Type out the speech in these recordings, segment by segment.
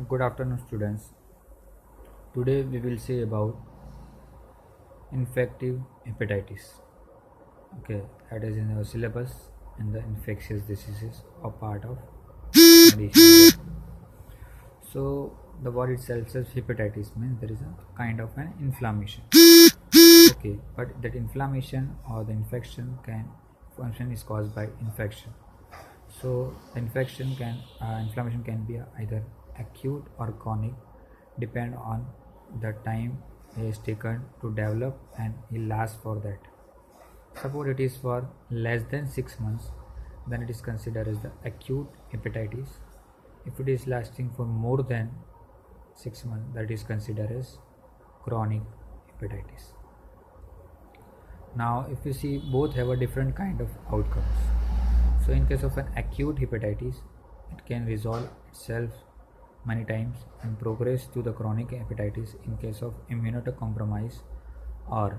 Good afternoon, students. Today we will see about infective hepatitis. Okay, that is in our syllabus, and the infectious diseases are part of medicine. So the word itself says hepatitis means there is a kind of an inflammation. Okay, but that inflammation or the infection function is caused by infection. So inflammation can be either acute or chronic, depend on the time it is taken to develop and it lasts for that. Suppose it is for less than 6 months, then it is considered as the acute hepatitis. If it is lasting for more than 6 months, that is considered as chronic hepatitis. Now if you see, both have a different kind of outcomes. So in case of an acute hepatitis, it can resolve itself many times and progress to the chronic hepatitis in case of immunocompromise, or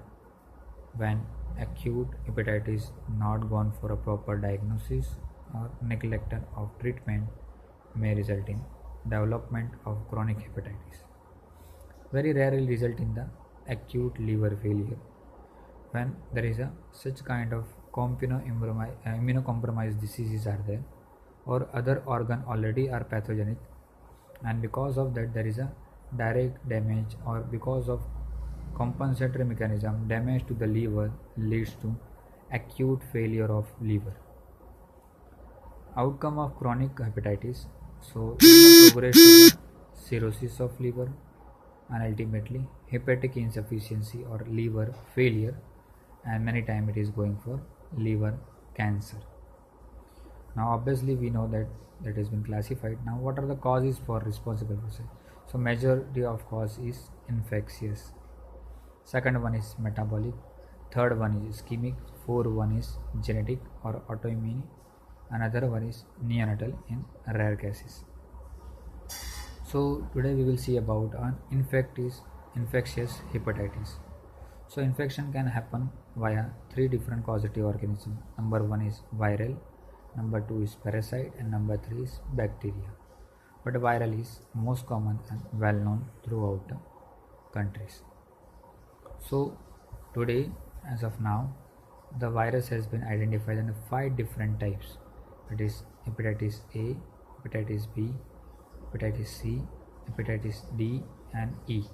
when acute hepatitis not gone for a proper diagnosis or neglected of treatment may result in development of chronic hepatitis. Very rarely result in the acute liver failure. When there is a such kind of immunocompromised diseases are there, or other organ already are pathogenic, and because of that there is a direct damage, or because of compensatory mechanism damage to the liver leads to acute failure of liver. Outcome of chronic hepatitis, so progress to the cirrhosis of liver and ultimately hepatic insufficiency or liver failure, and many times it is going for liver cancer. Now obviously we know that has been classified. Now what are the causes for responsible for it? So majority of cause is infectious, second one is metabolic, third one is ischemic, fourth one is genetic or autoimmune, another one is neonatal in rare cases. So today we will see about an infectious hepatitis. So infection can happen via three different causative organisms. Number one is viral, number two is parasite, and number three is bacteria. But viral is most common and well known throughout the countries. So today, as of now, the virus has been identified in 5 different types. That is hepatitis A, hepatitis B, hepatitis C, hepatitis D, and E.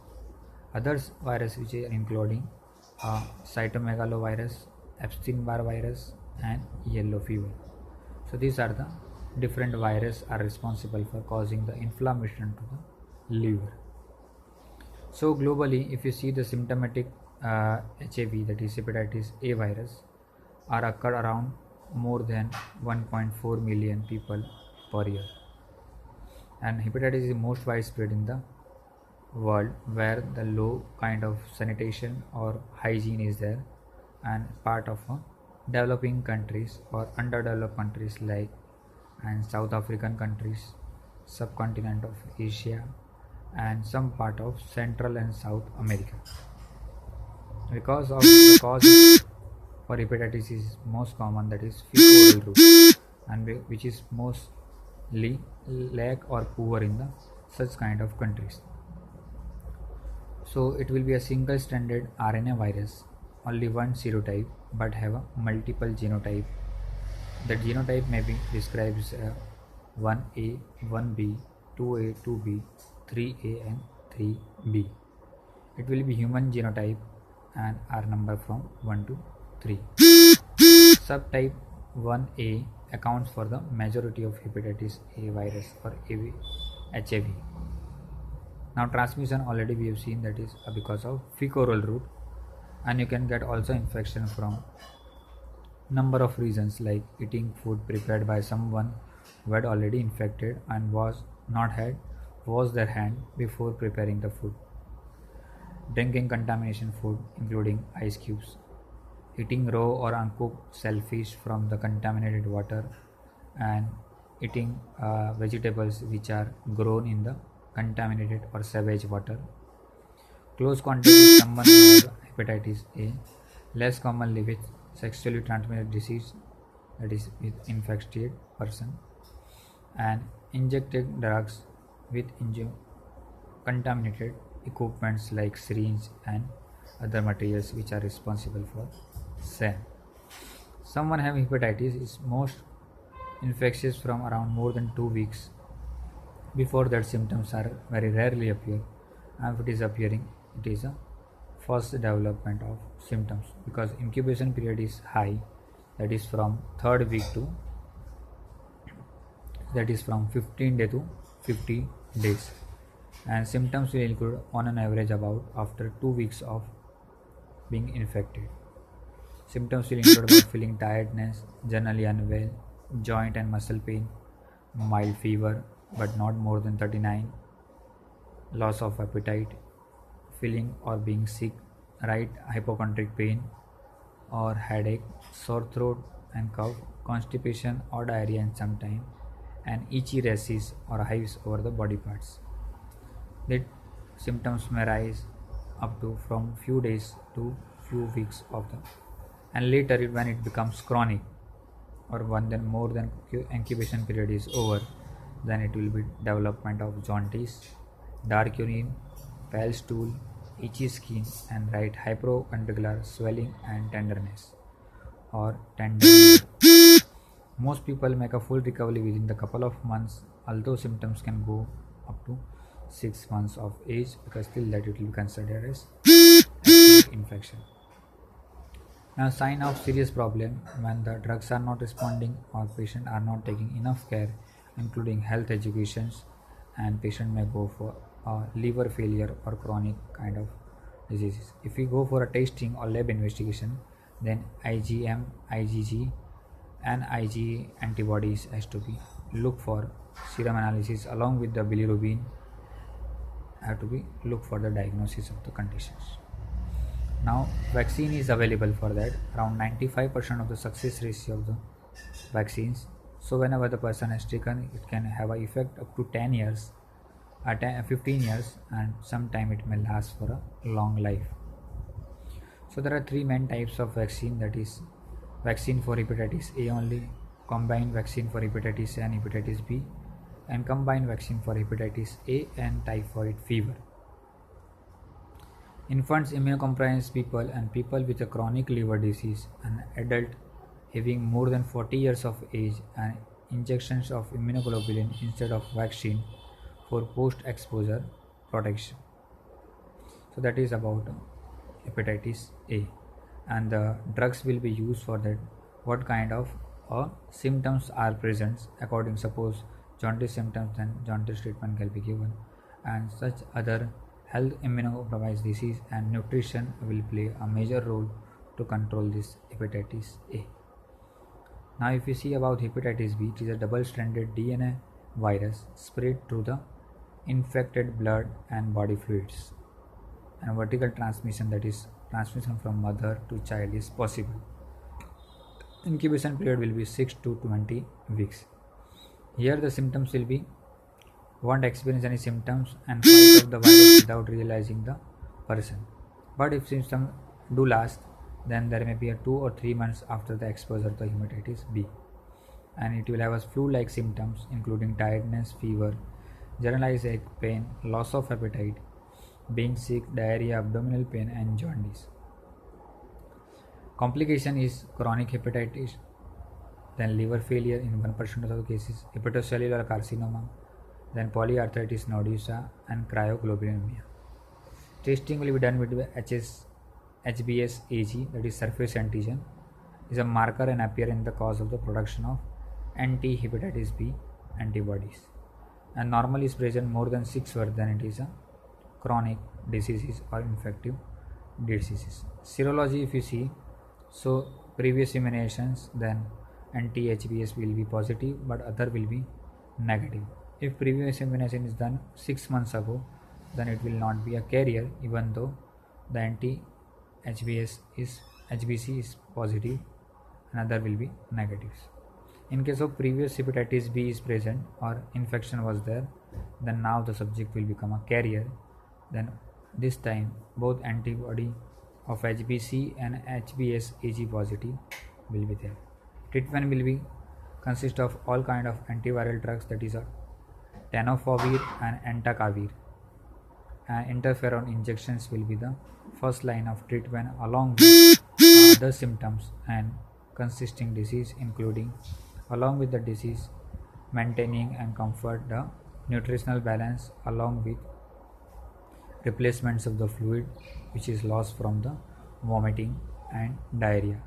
Others virus which are including cytomegalovirus, Epstein-Barr virus, and yellow fever. So these are the different viruses are responsible for causing the inflammation to the liver. So globally, if you see the symptomatic HIV, that is hepatitis A virus, are occur around more than 1.4 million people per year, and hepatitis is most widespread in the world where the low kind of sanitation or hygiene is there, and part of developing countries or underdeveloped countries like and South African countries, subcontinent of Asia, and some part of Central and South America. Because of the cause for hepatitis is most common, that is fecal route, and which is mostly lack or poor in the such kind of countries. So it will be a single stranded RNA virus, only one serotype but have a multiple genotype. The genotype may be described as 1A, 1B, 2A, 2B, 3A, and 3B. It will be human genotype and are number from 1 to 3. Subtype 1A accounts for the majority of hepatitis A virus or HIV. Now transmission already we have seen, that is because of fecal route, and you can get also infection from number of reasons like eating food prepared by someone who had already infected and was not had washed their hand before preparing the food, drinking contamination food including ice cubes, eating raw or uncooked shellfish from the contaminated water, and eating vegetables which are grown in the contaminated or sewage water, close contact with someone who has hepatitis A, less commonly with sexually transmitted disease, that is with infected person, and injected drugs with contaminated equipments like syringe and other materials which are responsible for same. Someone having hepatitis is most infectious from around more than 2 weeks. Before that, symptoms are very rarely appear, and if it is appearing, it is a first development of symptoms because incubation period is high, that is from third week to that is from 15 day to 50 days, and symptoms will include on an average about after 2 weeks of being infected. Symptoms will include about feeling tiredness, generally unwell, joint and muscle pain, mild fever but not more than 39, loss of appetite, feeling or being sick, right hypochondriac pain or headache, sore throat and cough, constipation or diarrhea and sometime, and itchy rashes or hives over the body parts. The symptoms may rise up to from few days to few weeks of the, and later when it becomes chronic or one then more than incubation period is over, then it will be development of jaundice, dark urine, pale stool, itchy skin, and right hypochondrial swelling and tenderness or tender. Most people make a full recovery within the couple of months, although symptoms can go up to 6 months of age because still that it will be considered as acute infection. Now, sign of serious problem when the drugs are not responding or patient are not taking enough care, including health educations, and patient may go for liver failure or chronic kind of diseases. If we go for a testing or lab investigation, then IgM, IgG, and IgE antibodies has to be look for serum analysis along with the bilirubin have to be look for the diagnosis of the conditions. Now, vaccine is available for that. Around 95% of the success ratio of the vaccines. So, whenever the person is taken, it can have an effect up to 10 years, 15 years, and sometime it may last for a long life. So, there are three main types of vaccine, that is vaccine for hepatitis A only, combined vaccine for hepatitis A and hepatitis B, and combined vaccine for hepatitis A and typhoid fever. Infants, immunocompromised people, and people with a chronic liver disease, and adult having more than 40 years of age, and injections of immunoglobulin instead of vaccine for post-exposure protection. So that is about hepatitis A, and the drugs will be used for that. What kind of symptoms are present? According, suppose jaundice symptoms, then jaundice treatment can be given, and such other health immunocompromised disease and nutrition will play a major role to control this hepatitis A. Now, if you see about hepatitis B, it is a double-stranded DNA virus spread through the infected blood and body fluids, and vertical transmission, that is transmission from mother to child, is possible. Incubation period will be 6 to 20 weeks. Here the symptoms will be won't experience any symptoms and fight off the virus without realizing the person. But if symptoms do last, then there may be a 2 or 3 months after the exposure to hepatitis B, and it will have a flu-like symptoms including tiredness, fever, generalized ache, pain, loss of appetite, being sick, diarrhea, abdominal pain, and jaundice. Complication is chronic hepatitis, then liver failure in 1% of the cases, hepatocellular carcinoma, then polyarthritis nodosa, and cryoglobulinemia. Testing will be done with HBsAg, that is surface antigen, is a marker and appear in the cause of the production of anti-hepatitis B antibodies, and normally is present more than 6 hours, then it is a chronic diseases or infective diseases. Serology, if you see, so previous immunizations, then anti-HBs will be positive but other will be negative. If previous immunization is done 6 months ago, then it will not be a carrier even though the HBC is positive and other will be negatives. In case of previous hepatitis B is present or infection was there, then now the subject will become a carrier. Then this time both antibody of HBC and HBsAg positive will be there. Treatment will be consist of all kind of antiviral drugs, that is a tenofovir and entecavir. And interferon injections will be the first line of treatment along with other symptoms and consisting disease, including along with the disease maintaining and comfort the nutritional balance along with replacements of the fluid which is lost from the vomiting and diarrhea.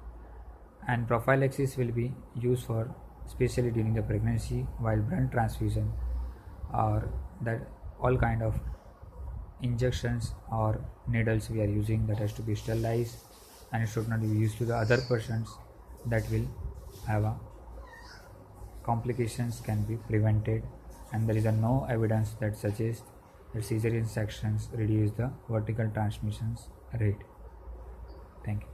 And prophylaxis will be used for especially during the pregnancy while blood transfusion or that all kind of injections or needles we are using that has to be sterilized and it should not be used to the other persons that will have a complications can be prevented, and there is no evidence that suggests that caesarean sections reduce the vertical transmissions rate. Thank you.